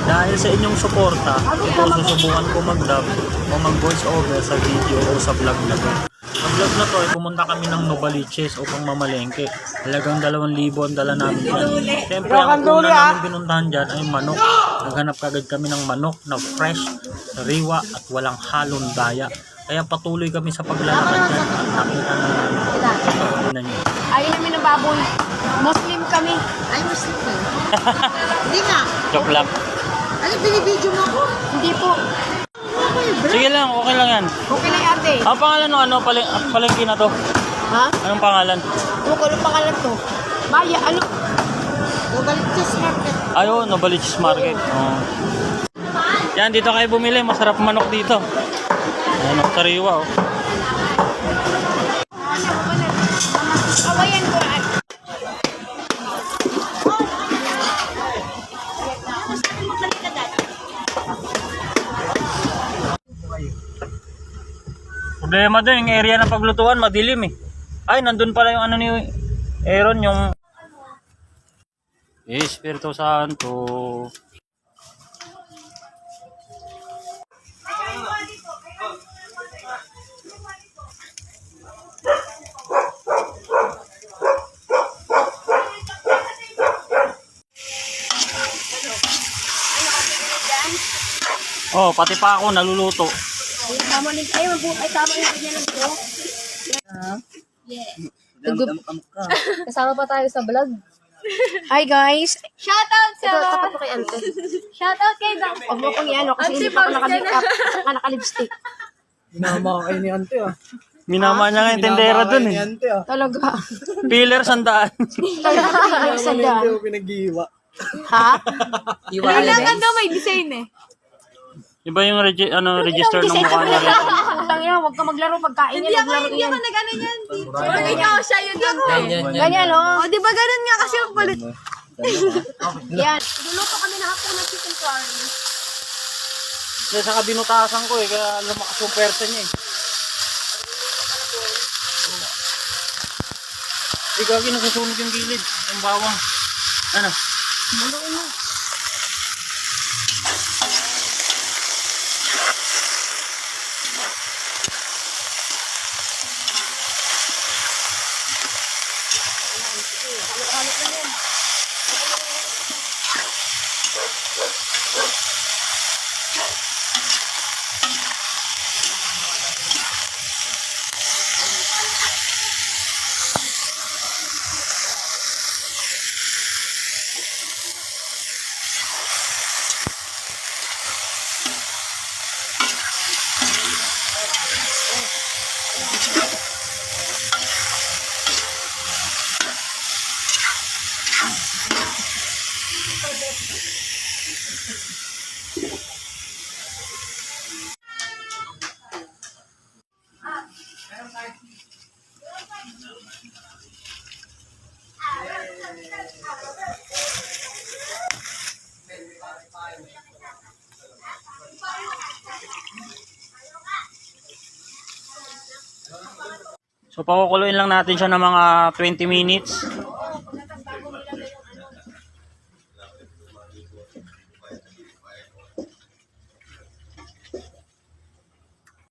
Dahil sa inyong suporta, ito susubukan ko mag-dub o mag-voice over sa video o sa vlog na to. Sa vlog na to ay pumunta kami ng Novaliches upang mamalengke. Halagang 2,000 ang dala namin dyan. Siyempre ang una namin pinuntahan dyan ay manok. Naghanap kagad kami ng manok na fresh, sariwa at walang halong daya. Kaya patuloy kami sa paglalakad dyan at nakita na nyo. Ayaw namin ng baboy. Muslim kami. Ay, Muslim ka. Hindi nga. Joke lang. Ano, binibidyo mo ako? Hindi po. Sige lang, okay lang yan. Okay na ate. Ang pangalan ng palengke na to? Ha? Anong pangalan? Ano pangalan to? Maya, ano? Novaliches Market. Ayun, Novaliches Market. Oh. Yan, dito kayo bumili. Masarap manok dito. Ayan, sariwa oh. Kawayan ko. Problema doon, yung area ng paglutuan, madilim eh. Ay, nandun pala yung ano ni Aaron, yung Espiritu Santo. Oh, pati pa ako naluluto. Tama ni ay tama yung kanya lang to. Kasama pa tayo sa vlog. Hi guys. Shoutout sa... Ito tapat mo kay Ante. Shoutout kay Dang. Huwag mo kong iano kasi hindi pa ako naka-makeup. Saka naka-lipstick. Minama kayo ni Ante ah. Minama niya nga yung tendera dun eh. Ante ah. Talaga. Pillar 100. Talaga sa Hindi daan. ko pinag-iiwa. Ha? Kailangan daw may design eh. Iba yung register ng mukha niya rin. Tang ina, huwag ka maglaro pagkain yan. Maglaro Hindi yan. ako nag-ano yan. Pag ikaw siya yun lang. Ganyan oh. O, di ba ganun nga kasi yung kulit. Yan. Luluto kami na hapon ng chicken curry. Kaya saka binutasan ko eh, kaya lumakas yung pwersa niya eh. Ikaw nasusunog yung gilid, yung bawang. Ano? Maluin mo. So pakukuluin lang natin siya ng mga 20 minutes.